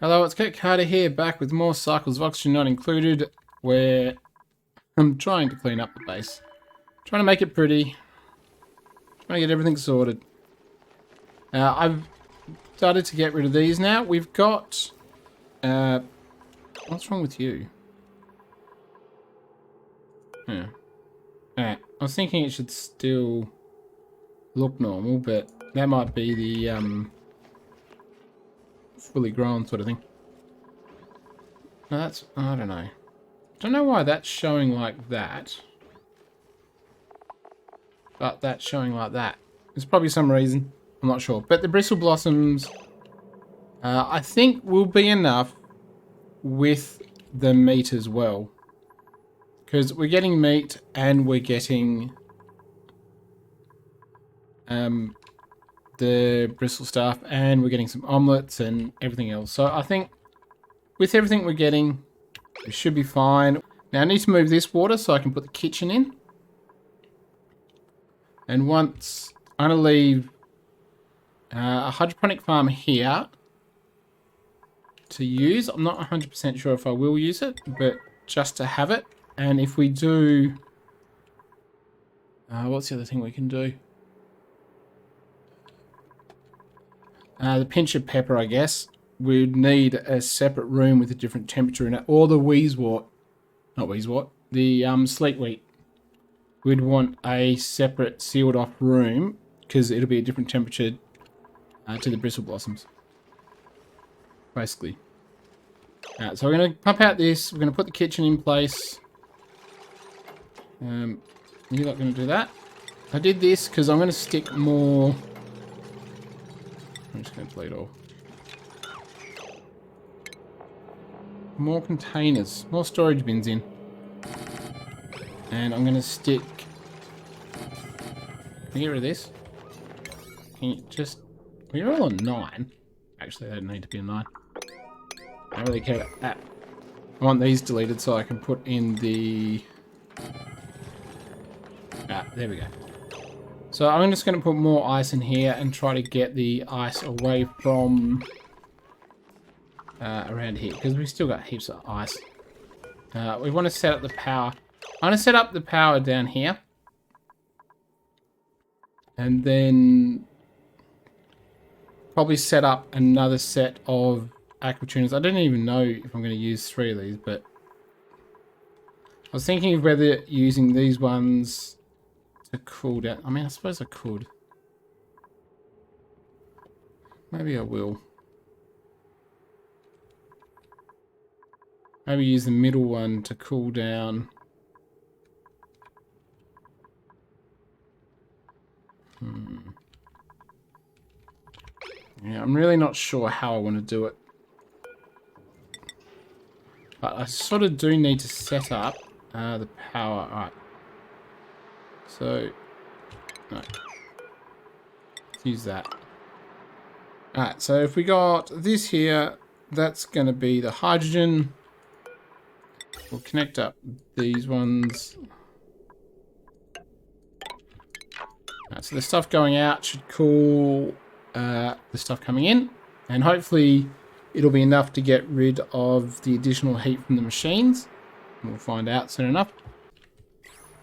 Hello, it's Kit Carter here, back with more cycles of oxygen not included, where I'm trying to clean up the base. Trying to make it pretty. Trying to get everything sorted. I've started to get rid of these now. We've got... what's wrong with you? Yeah. I was thinking it should still look normal, but that might be the fully grown sort of thing. No, that's... I don't know. Don't know why that's showing like that. But that's showing like that. There's probably some reason. I'm not sure. But the bristle blossoms, I think will be enough with the meat as well. Because we're getting meat and we're getting the bristle stuff and we're getting some omelets and everything else. So I think with everything we're getting, it should be fine. Now I need to move this water so I can put the kitchen in. And once I'm going to leave a hydroponic farm here to use. I'm not 100% sure if I will use it, but just to have it. And if we do... what's the other thing we can do? The pinch of pepper, I guess. We'd need a separate room with a different temperature in it. Or the wheezewort. Not wheezewort. The sleet wheat. We'd want a separate sealed off room because it'll be a different temperature to the bristle blossoms. Basically. So we're going to pump out this. We're going to put the kitchen in place. You're not going to do that. I did this because I'm going to stick more... I'm just going to delete all. More containers. More storage bins in. And I'm going to stick... Can you get rid of this? Can you just... Well, you're all on 9. Actually, they don't need to be a 9. I don't really care about that. I want these deleted so I can put in the... there we go. So I'm just going to put more ice in here and try to get the ice away from around here because we've still got heaps of ice. We want to set up the power. I'm going to set up the power down here. And then probably set up another set of aqua tuners. I don't even know if I'm going to use 3 of these, but I was thinking of whether using these ones to cool down. I mean, I suppose I could. Maybe I will. Maybe use the middle one to cool down. Yeah, I'm really not sure how I want to do it. But I sort of do need to set up the power. Alright. So, no. Let's use that. Alright, so if we got this here, that's going to be the hydrogen. We'll connect up these ones. Alright, so the stuff going out should cool the stuff coming in. And hopefully it'll be enough to get rid of the additional heat from the machines. We'll find out soon enough.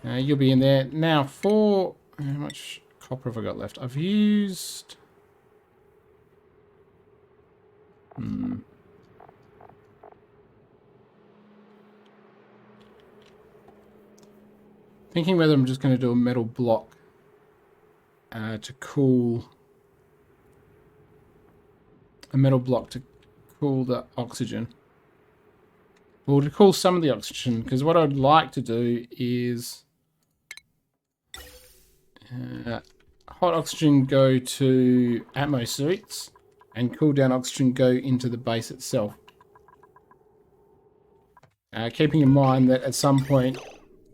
You'll be in there. Now for... How much copper have I got left? I've used... Thinking whether I'm just going to do a metal block to cool... A metal block to cool the oxygen. Well, to cool some of the oxygen, because what I'd like to do is... hot oxygen go to atmo suits and cool down oxygen go into the base itself. Keeping in mind that at some point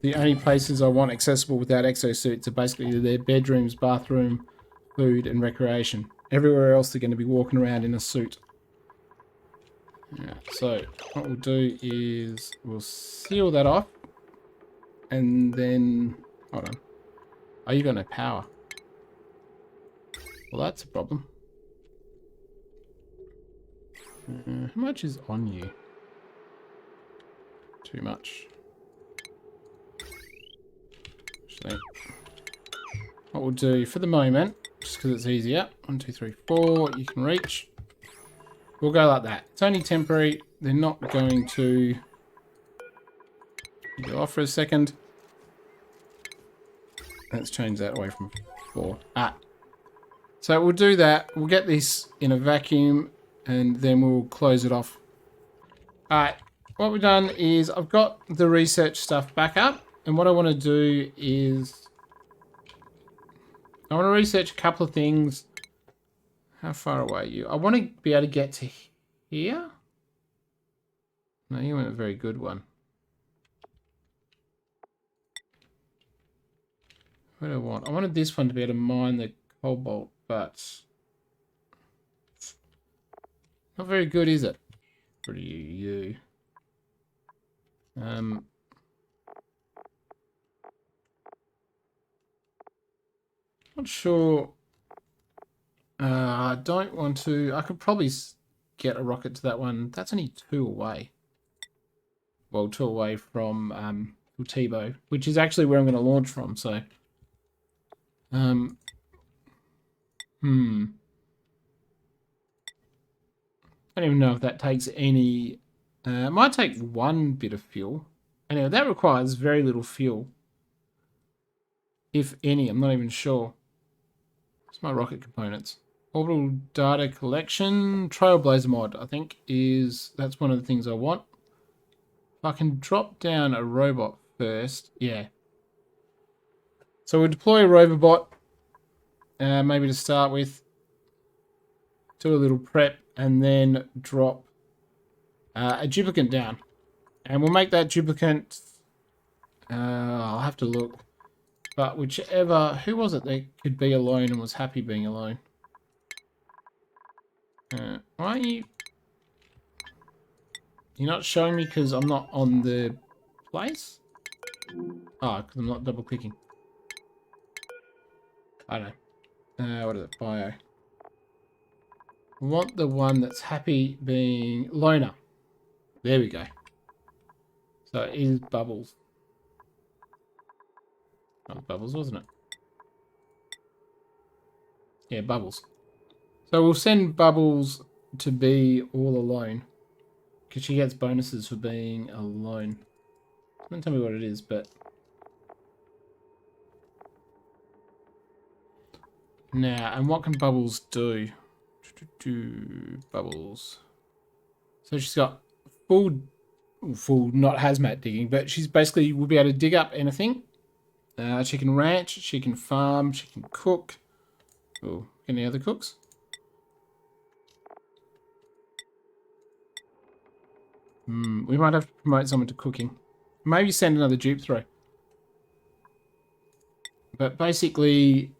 the only places I want accessible without exosuits are basically their bedrooms, bathroom, food and recreation. Everywhere else they're going to be walking around in a suit. So what we'll do is we'll seal that off and then... Hold on. Oh, you got no power. Well, that's a problem. How much is on you? Too much. Actually, what we'll do for the moment, just because it's easier. 1, 2, 3, 4. You can reach. We'll go like that. It's only temporary. They're not going to go off for a second. Let's change that away from 4. So we'll do that. We'll get this in a vacuum and then we'll close it off. Alright, what we've done is I've got the research stuff back up, and what I want to do is I want to research a couple of things. How far away are you? I want to be able to get to here. No, you weren't a very good one. What do I want? I wanted this one to be able to mine the cobalt, but not very good, is it? For you. Not sure. I don't want to. I could probably get a rocket to that one. That's only 2 away. Well, 2 away from Ultibo, which is actually where I'm going to launch from. So, I don't even know if that takes any. It might take 1 bit of fuel. Anyway, that requires very little fuel, if any. I'm not even sure. What's my rocket components? Orbital data collection, Trailblazer mod, I think that's one of the things I want. If I can drop down a robot first, yeah. So we'll deploy a robot, maybe to start with. Do a little prep and then drop a duplicate down. And we'll make that duplicate, I'll have to look. But whichever, who was it that could be alone and was happy being alone? Why aren't you... You're not showing me because I'm not on the place? Oh, because I'm not double clicking. I don't know. What is it? Bio. I want the one that's happy being loner. There we go. So it is Bubbles. Oh, Bubbles, wasn't it? Yeah, Bubbles. So we'll send Bubbles to be all alone. Because she gets bonuses for being alone. Don't tell me what it is, but... Now, and what can Bubbles do? Bubbles. So she's got full not hazmat digging, but she's basically will be able to dig up anything. She can ranch, she can farm, she can cook. Oh, any other cooks? We might have to promote someone to cooking. Maybe send another dupe through. But basically,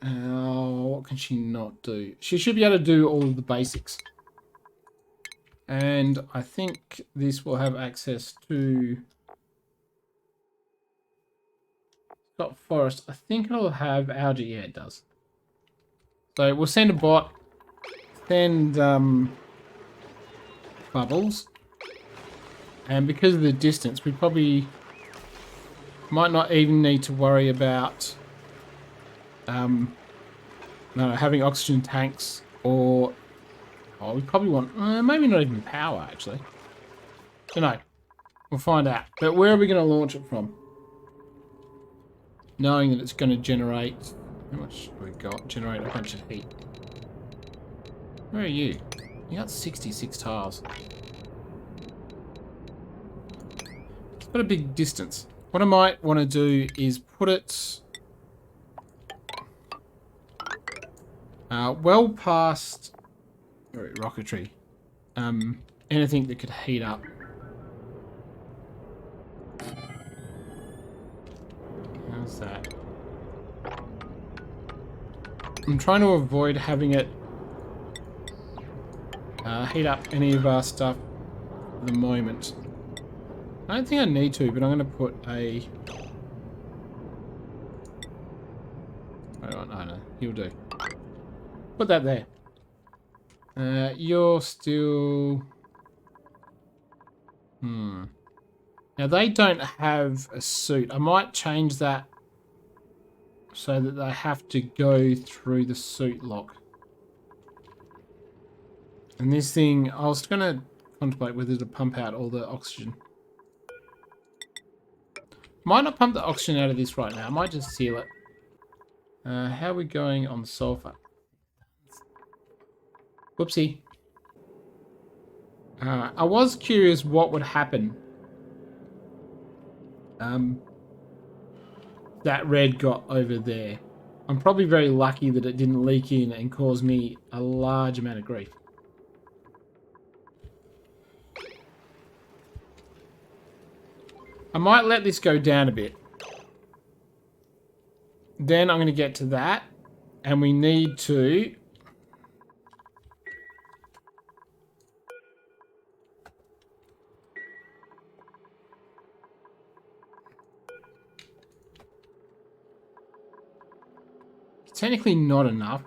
what can she not do? She should be able to do all of the basics. And I think this will have access to... Got forest. I think it'll have algae. Yeah, it does. So we'll send a bot. Send Bubbles. And because of the distance, we probably might not even need to worry about having oxygen tanks or... Oh, we probably want... maybe not even power, actually. Don't know. We'll find out. But where are we going to launch it from? Knowing that it's going to generate... How much have we got? Generate a bunch of heat. Where are you? You got 66 tiles. It's got a big distance. What I might want to do is put it... well past... rocketry. Anything that could heat up. How's that? I'm trying to avoid having it heat up any of our stuff at the moment. I don't think I need to, but I'm going to put a... I know, he'll do. Put that there. You're still... Now, they don't have a suit. I might change that so that they have to go through the suit lock. And this thing, I was going to contemplate whether to pump out all the oxygen. Might not pump the oxygen out of this right now. I might just seal it. How are we going on sulfur? Whoopsie. I was curious what would happen. That red got over there. I'm probably very lucky that it didn't leak in and cause me a large amount of grief. I might let this go down a bit. Then I'm going to get to that. And we need to... It's technically not enough.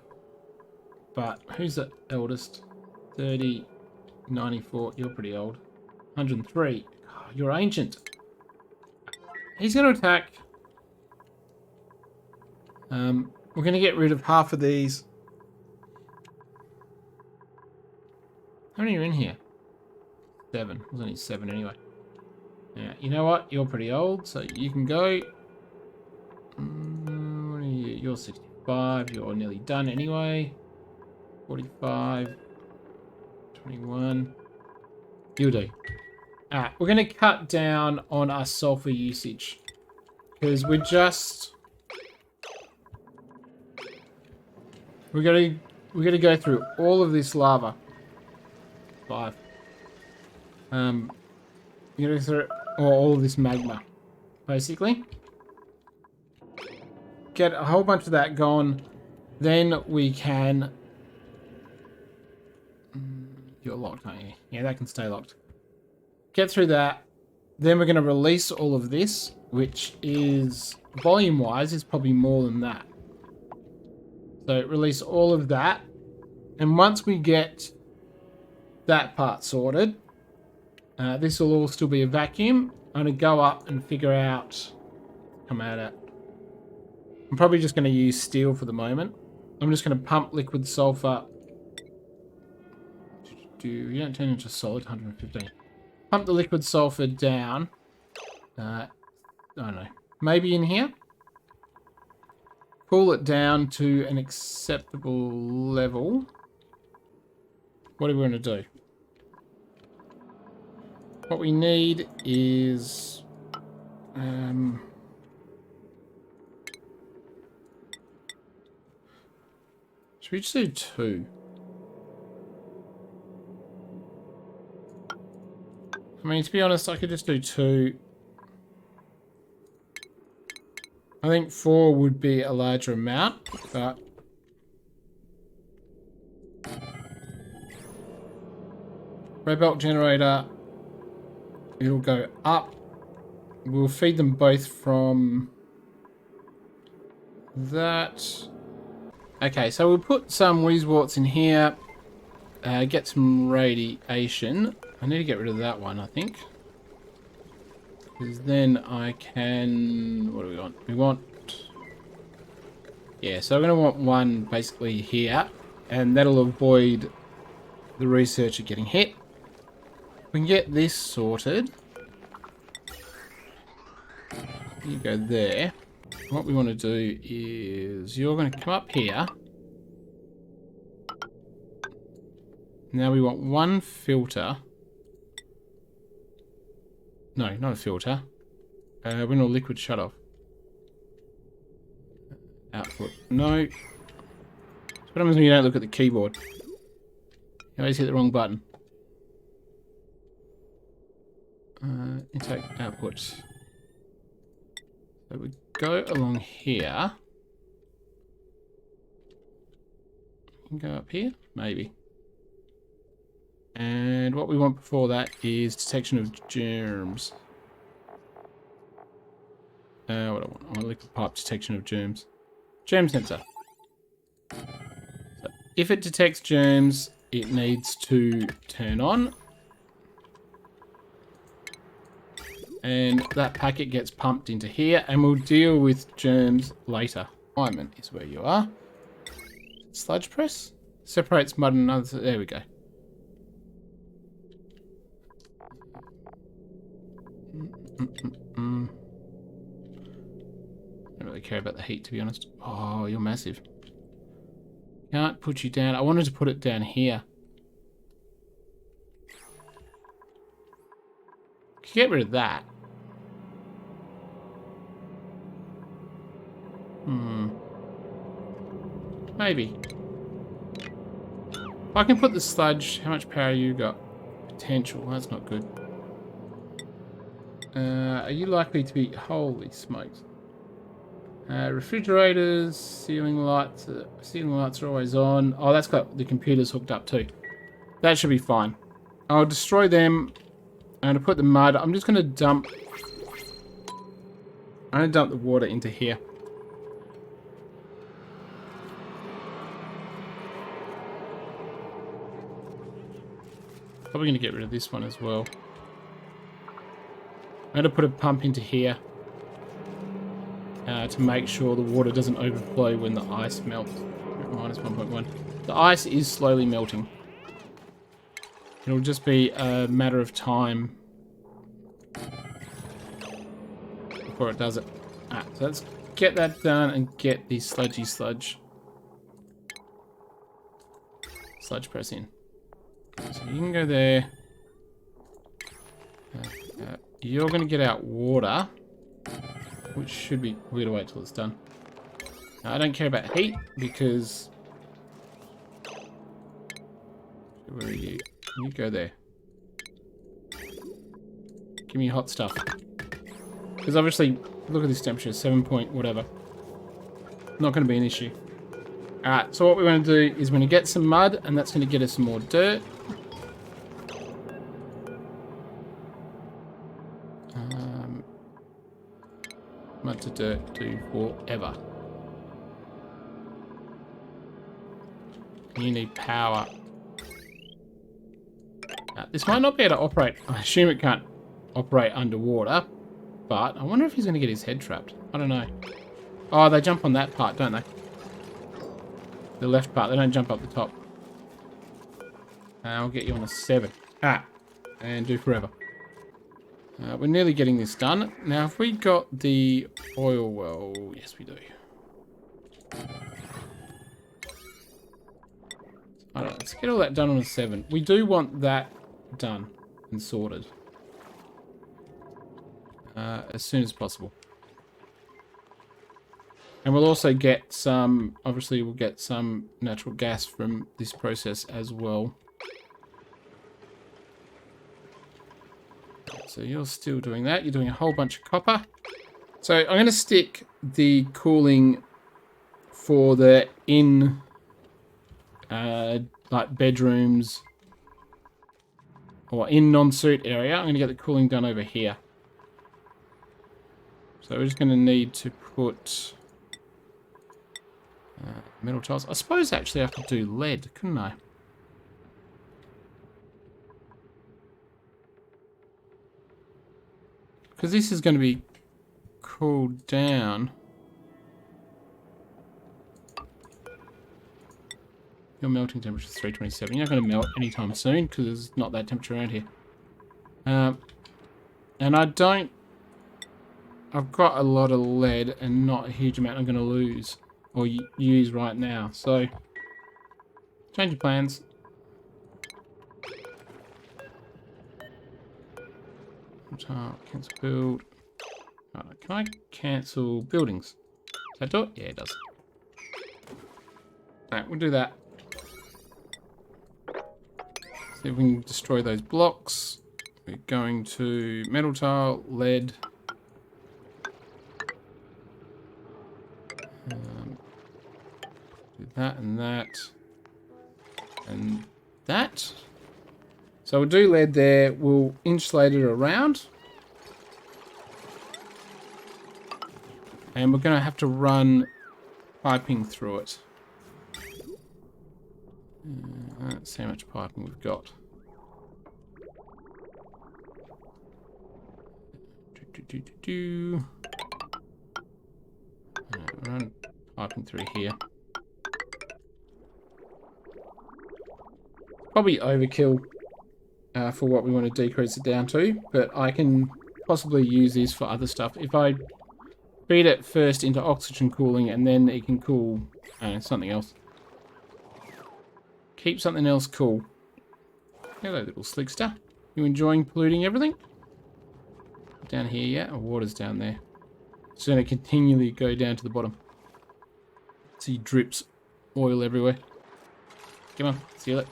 But who's the eldest? 30, 94. You're pretty old. 103. Oh, you're ancient. He's going to attack. We're going to get rid of half of these. How many are in here? 7. There's only 7 anyway. Yeah, you know what? You're pretty old, so you can go. What are you? You're 65. You're nearly done anyway. 45. 21. You'll do. Alright, we're going to cut down on our sulfur usage. Because we're just... We're gonna go through all of this lava. 5. We're gonna go through all of this magma, basically. Get a whole bunch of that gone. Then we can... You're locked, aren't you? Yeah, that can stay locked. Get through that. Then we're going to release all of this, which is, volume-wise, is probably more than that. So release all of that. And once we get that part sorted, this will all still be a vacuum. I'm going to go up and figure out... Come out at... I'm probably just going to use steel for the moment. I'm just going to pump liquid sulfur. You don't turn into solid 115. Pump the liquid sulfur down. I don't know. Maybe in here. Cool it down to an acceptable level. What are we going to do? What we need is... should we just do 2? I mean, to be honest, I could just do 2. I think 4 would be a larger amount, but... Red belt generator, it'll go up. We'll feed them both from that. Okay, so we'll put some Weezeworts in here. Get some radiation. I need to get rid of that one, I think. Because then I can... What do we want? We want... Yeah, so I'm going to want one basically here. And that'll avoid the researcher getting hit. We can get this sorted. You go there. What we want to do is... You're going to come up here. Now we want one filter. No, not a filter. We want a liquid shutoff. Output. No. What happens when you don't look at the keyboard? You always hit the wrong button. Intake output. So we go along here. We can go up here? Maybe. And what we want before that is detection of germs. What do I want? I want liquid pipe detection of germs. Germ sensor. So if it detects germs, it needs to turn on. and that packet gets pumped into here, and we'll deal with germs later. Diamond is where you are. Sludge press? Separates mud and other... There we go. Don't really care about the heat, to be honest. Oh, you're massive. Can't put you down. I wanted to put it down here. Could get rid of that. Maybe. If I can put the sludge... How much power you got? Potential. That's not good. Are you likely to be... Holy smokes. Refrigerators, ceiling lights are always on. Oh, that's got the computers hooked up too. That should be fine. I'll destroy them. I'm going to put the mud. I'm just going to dump... I'm going to dump the water into here. Probably going to get rid of this one as well. I'm going to put a pump into here. To make sure the water doesn't overflow when the ice melts. Minus 1.1. The ice is slowly melting. It'll just be a matter of time before it does it. So let's get that done and get the sludge press in. So you can go there. You're going to get out water. Which should be... We're going to wait till it's done. I don't care about heat, because... Where are you? You go there. Give me hot stuff. Because obviously, look at this temperature, 7 point whatever. Not going to be an issue. Alright, so what we want to do is we're going to get some mud, and that's going to get us some more dirt. Mud to dirt do forever. You need power. This might not be able to operate. I assume it can't operate underwater. But I wonder if he's going to get his head trapped. I don't know. Oh, they jump on that part, don't they? The left part. They don't jump up the top. I'll get you on a 7. And do forever. We're nearly getting this done. Now, have we got the oil well? Yes, we do. Alright, let's get all that done on a 7. We do want that done and sorted. As soon as possible. And we'll also get some... Obviously, we'll get some natural gas from this process as well. So you're still doing that. You're doing a whole bunch of copper. So I'm going to stick the cooling for the like bedrooms or in non-suit area. I'm going to get the cooling done over here. So we're just going to need to put metal tiles. I suppose actually I could do lead, couldn't I? Because this is going to be cooled down. Your melting temperature is 327. You're not going to melt anytime soon because there's not that temperature around here. And I don't... I've got a lot of lead and not a huge amount I'm going to lose or use right now. So, change your plans. Cancel build. Can I cancel buildings? Does that do it? Yeah, it does. Alright, we'll do that. See if we can destroy those blocks. We're going to metal tile, lead. Do that and that. And that. So we'll do lead there. We'll insulate it around. And we're going to have to run piping through it. Let's see how much piping we've got. Run piping through here. Probably overkill for what we want to decrease it down to, but I can possibly use this for other stuff. If I feed it first into oxygen cooling and then it can cool something else. Keep something else cool. Hello, little slickster. You enjoying polluting everything? Down here, yeah? Oh, water's down there. It's going to continually go down to the bottom. See drips oil everywhere. Come on, seal it.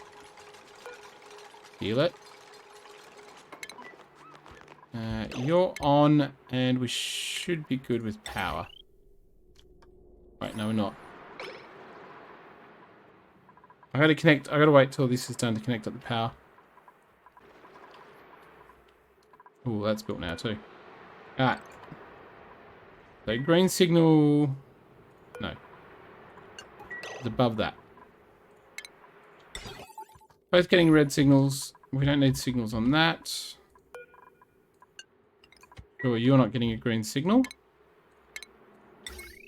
Seal it. You're on, and we should be good with power. Wait, no, we're not. I gotta wait till this is done to connect up the power. Oh, that's built now too. Alright. So green signal... No. It's above that. Both getting red signals. We don't need signals on that. Sure, you're not getting a green signal.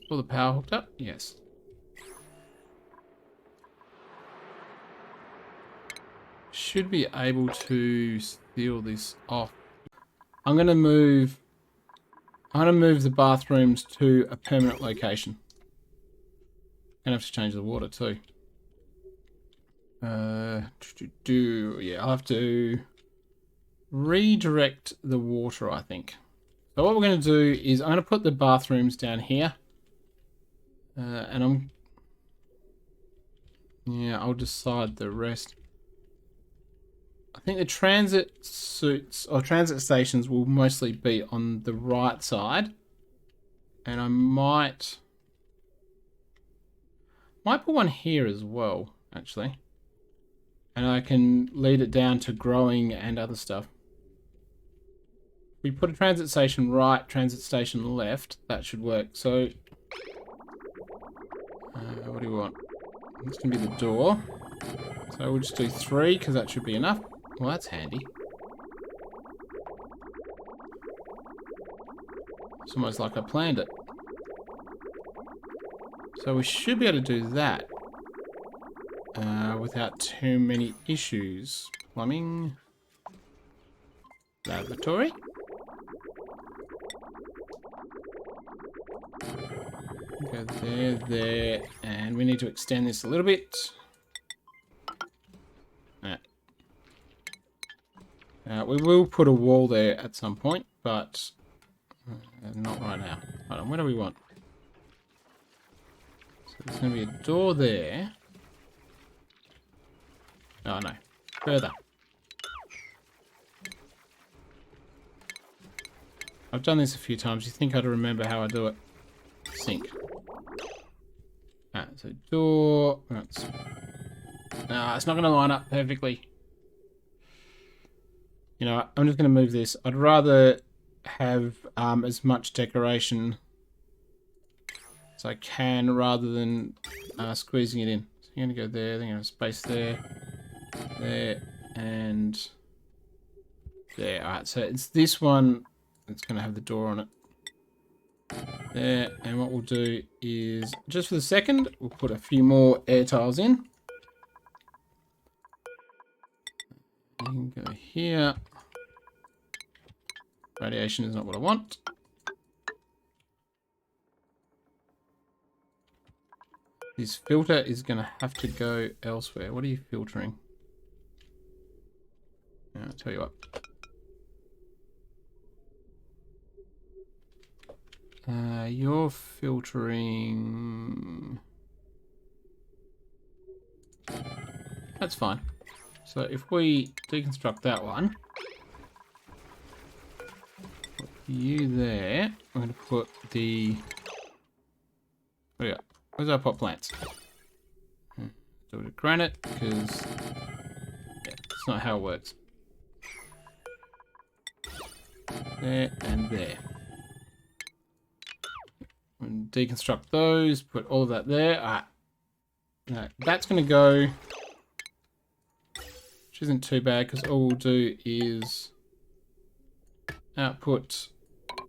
All the power hooked up? Yes. Should be able to seal this off. I'm gonna move the bathrooms to a permanent location. Gonna have to change the water too. Yeah, I'll have to redirect the water, I think. So what we're going to do is I'm going to put the bathrooms down here. And I'll decide the rest. I think the transit suits or transit stations will mostly be on the right side. And I might put one here as well, actually. And I can lead it down to growing and other stuff. We put a transit station right, transit station left. That should work. So, what do we want? This can be the door. So we'll just do 3 because that should be enough. Well, that's handy. It's almost like I planned it. So we should be able to do that. Without too many issues. Plumbing. Laboratory. Go there, and we need to extend this a little bit. We will put a wall there at some point, but not right now. Hold on, what do we want? So there's going to be a door there. Oh no, further. I've done this a few times. You think I'd remember how I do it? Sink. So door. It's not going to line up perfectly. You know, I'm just going to move this. I'd rather have as much decoration as I can rather than squeezing it in. So you're going to go there, then you're going to space there, there, and there. Alright, so it's this one that's going to have the door on it. There, and what we'll do is, just for the second, we'll put a few more air tiles in. You can go here. Radiation is not what I want. This filter is going to have to go elsewhere. What are you filtering? I'll tell you what. You're filtering... That's fine. So if we deconstruct that one, put you there, I'm going to put the... What do you got? Where's our pot plants? Do it with granite, because it's not how it works. There and there. And deconstruct those, put all of that there. Alright. No, that's going to go, which isn't too bad, because all we'll do is output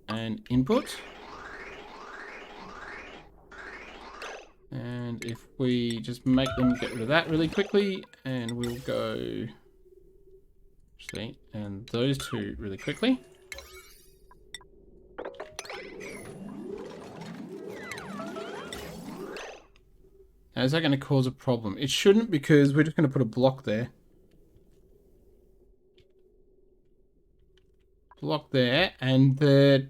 and input. And if we just make them get rid of that really quickly, and we'll go, actually, and those two really quickly. Now, is that going to cause a problem? It shouldn't, because we're just going to put a block there. Block there, and the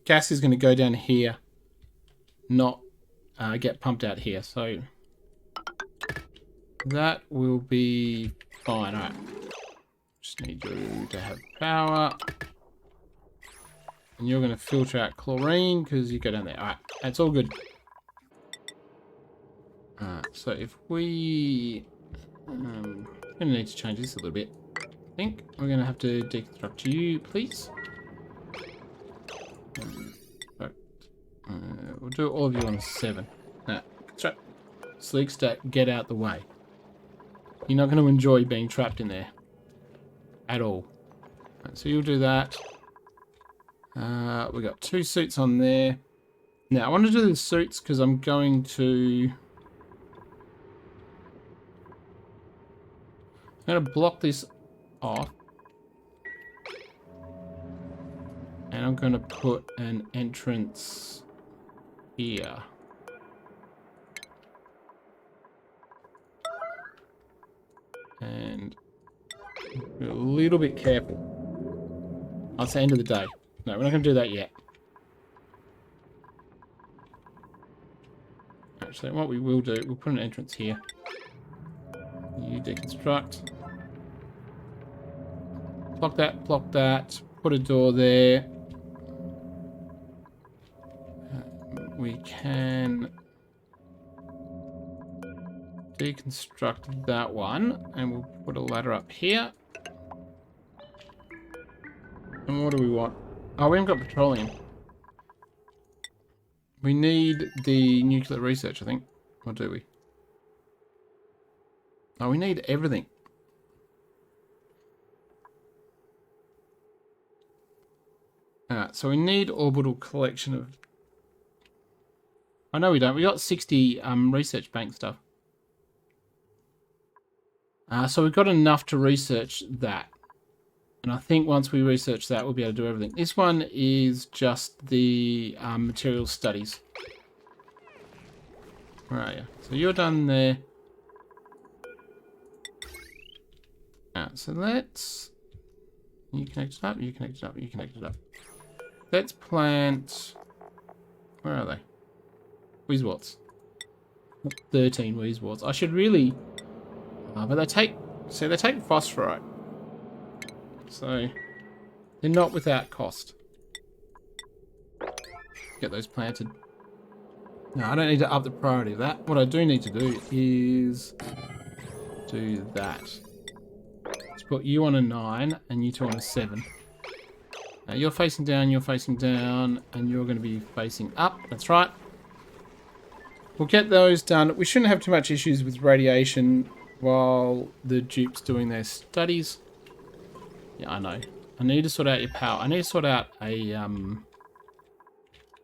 gas is going to go down here, not get pumped out here. So that will be fine. All right. Just need you to have power. And you're going to filter out chlorine because you go down there. All right. That's all good. So if we... I'm going to need to change this a little bit. I think we're going to have to deconstruct you, please. We'll do all of you on a 7. Now, Sleek Stack, get out the way. You're not going to enjoy being trapped in there. At all. Right, so you'll do that. We've got 2 suits on there. Now, I want to do the suits because I'm going to block this off. And I'm going to put an entrance here. And be a little bit careful. I'll say end of the day. No, we're not going to do that yet. Actually, what we will do, we'll put an entrance here. You deconstruct. Block that. Put a door there. We can deconstruct that one, and we'll put a ladder up here. And what do we want? Oh, we haven't got petroleum. We need the nuclear research, I think. Or do we? Oh, we need everything. Alright, so we need orbital collection of... Oh, no, we don't. We got 60 research bank stuff. So we've got enough to research that. And I think once we research that, we'll be able to do everything. This one is just the material studies. Where are you? So you're done there. Alright, so let's... You connect it up, you connect it up, you connect it up. Let's plant... Where are they? Weezwarts. 13 Weezwarts. I should really... but they take... See, they take phosphorite. So, they're not without cost. Get those planted. No, I don't need to up the priority of that. What I do need to do is do that. Let's put you on a 9 and you 2 on a 7. Now you're facing down, and you're going to be facing up. That's right. We'll get those done. We shouldn't have too much issues with radiation while the dupe's doing their studies. Yeah, I know. I need to sort out your power. I need to sort out a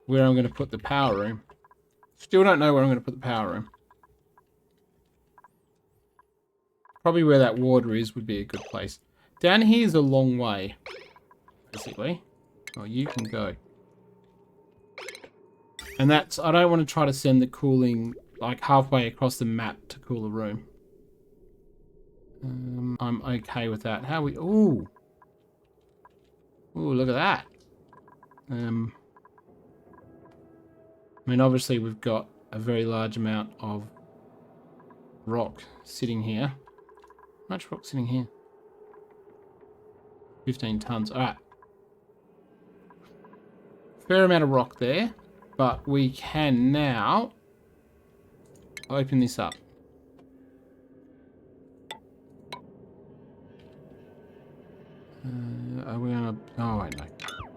where I'm going to put the power room. Still don't know where I'm going to put the power room. Probably where that water is would be a good place. Down here is a long way, basically. Oh, you can go. And that's... I don't want to try to send the cooling like halfway across the map to cool the room. I'm okay with that. How we... Ooh. Ooh, look at that. I mean, obviously we've got a very large amount of rock sitting here. How much rock sitting here? 15 tons. Alright. Fair amount of rock there. But we can now open this up. Are we gonna... Oh, wait, no.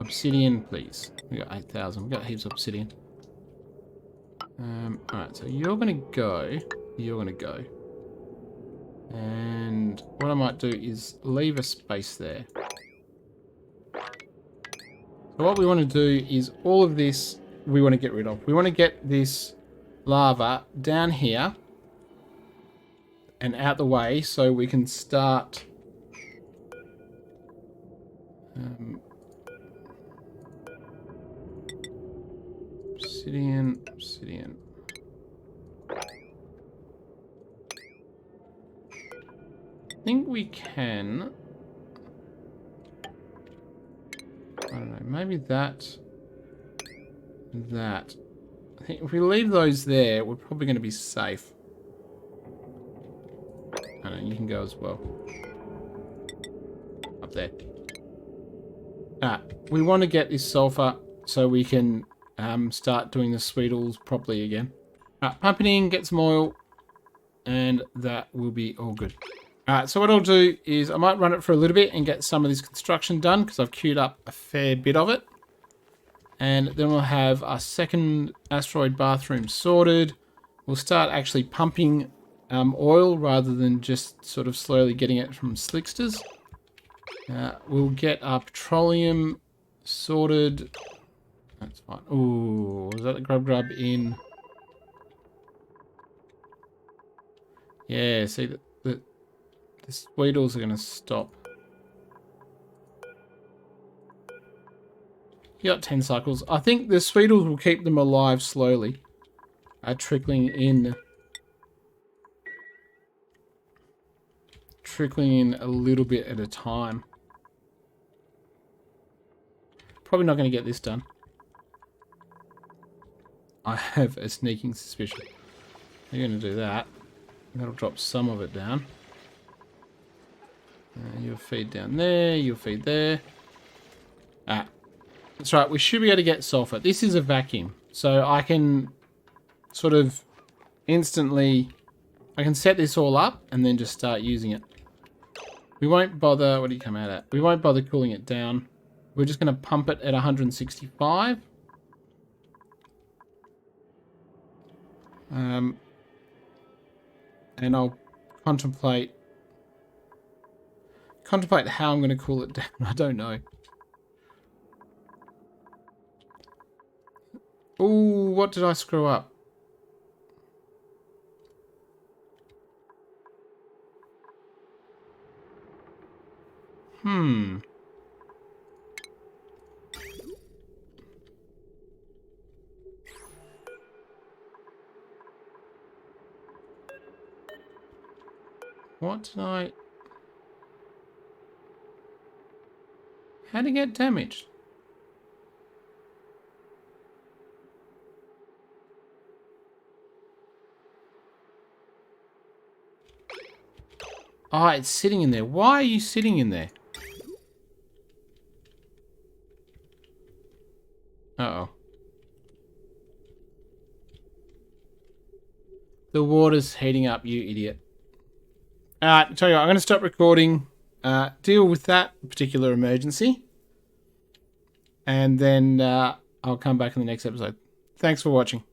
Obsidian, please. We got 8,000. We got heaps of obsidian. Alright, so you're gonna go. You're gonna go. And what I might do is leave a space there. So what we want to do is all of this we want to get rid of. We want to get this lava down here and out the way so we can start obsidian. I think we can. I don't know, maybe that. I think if we leave those there, we're probably going to be safe. I don't know, you can go as well. Up there. We want to get this sulfur so we can start doing the Sweetles properly again. Pump it in, get some oil, and that will be all good. So what I'll do is I might run it for a little bit and get some of this construction done because I've queued up a fair bit of it. And then we'll have our second asteroid bathroom sorted. We'll start actually pumping oil rather than just sort of slowly getting it from slicksters. We'll get our petroleum sorted. That's fine. Ooh, was that the grub in? Yeah, see, the Sweetles are going to stop. You got 10 cycles. I think the Sweetles will keep them alive slowly. Trickling in a little bit at a time. Probably not going to get this done. I have a sneaking suspicion. You're going to do that. That'll drop some of it down. You'll feed down there. You'll feed there. That's right. We should be able to get sulfur. This is a vacuum. So I can sort of instantly... I can set this all up and then just start using it. We won't bother... What do you come out at? We won't bother cooling it down. We're just going to pump it at 165. And I'll contemplate how I'm going to cool it down. I don't know. Ooh, what did I screw up? What did I... How did it get damaged? Oh, it's sitting in there. Why are you sitting in there? Uh-oh. The water's heating up, you idiot. Tell you what, I'm going to stop recording, deal with that particular emergency, and then I'll come back in the next episode. Thanks for watching.